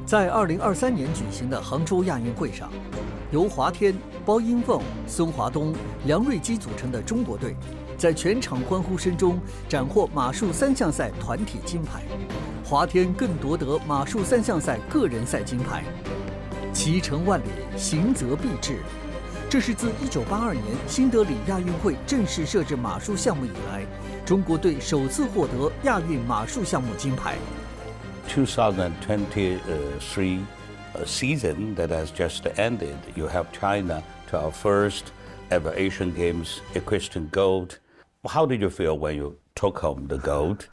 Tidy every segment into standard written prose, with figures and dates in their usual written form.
在2023年举行的杭州亚运会上，由华天、包英凤、孙华东、梁瑞基组成的中国队，在全场欢呼声中斩获马术3项赛团体金牌，华天更夺得马术3项赛个人赛金牌。骑乘万里，行则必至。这是自1982年新德里亚运会正式设置马术项目以来，中国队首次获得亚运马术项目金牌。2023 season that has just ended, you helped China to our first ever Asian Games equestrian gold. How did you feel when you took home the gold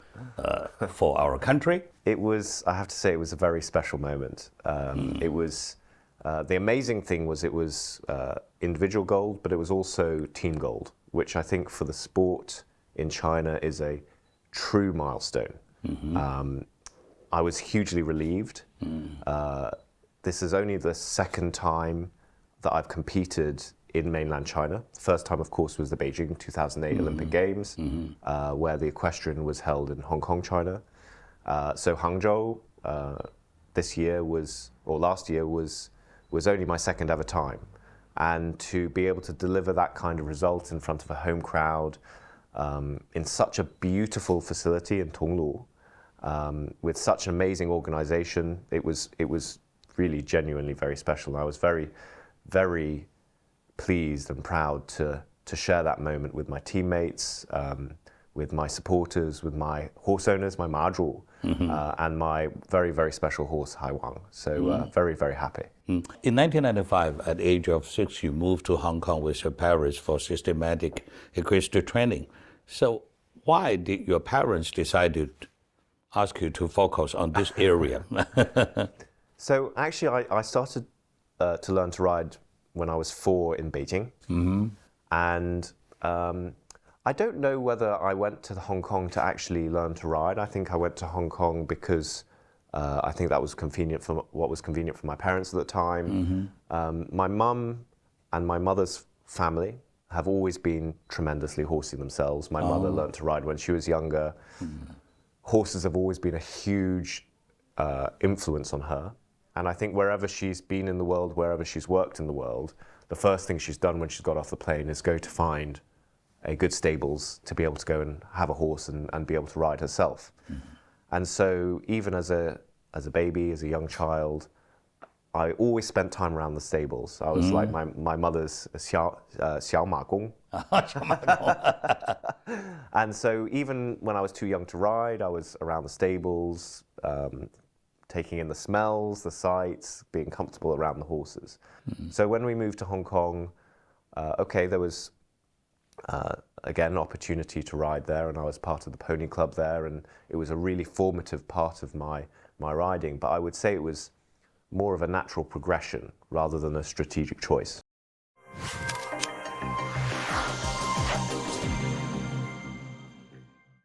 for our country? It was, I have to say, it was a very special moment. It was, the amazing thing was it was individual gold, but it was also team gold, which I think for the sport in China is a true milestone. I was hugely relieved. This is only the second time that I've competed in mainland China. The first time, of course, was the Beijing 2008 Olympic Games, where the equestrian was held in Hong Kong, China. So Hangzhou this year was, or last year was only my second ever time. And to be able to deliver that kind of result in front of a home crowd in such a beautiful facility in Tonglu, with such an amazing organization, it was really genuinely very special. I was very, very pleased and proud to share that moment with my teammates, with my supporters, with my horse owners, my Mazhu, and my very, very special horse, Hai Wang. So very, very happy. In 1995, at the age of 6, you moved to Hong Kong with your parents for systematic equestrian training. So why did your parents decide to ask you to focus on this area? So actually, I started to learn to ride when I was 4 in Beijing. And I don't know whether I went to Hong Kong to actually learn to ride. I think I went to Hong Kong because I think that was convenient for what was convenient for my parents at the time. My mum and my mother's family have always been tremendously horsey themselves. My mother learned to ride when she was younger. Horses have always been a huge influence on her. And I think wherever she's been in the world, wherever she's worked in the world, the first thing she's done when she's got off the plane is go to find a good stables to be able to go and have a horse and be able to ride herself. And so even as a baby, as a young child, I always spent time around the stables. I was like my mother's xiao ma gong. And so even when I was too young to ride, I was around the stables, taking in the smells, the sights, being comfortable around the horses. So when we moved to Hong Kong, there was again an opportunity to ride there, and I was part of the pony club there, and it was a really formative part of my riding. But I would say it was more of a natural progression rather than a strategic choice.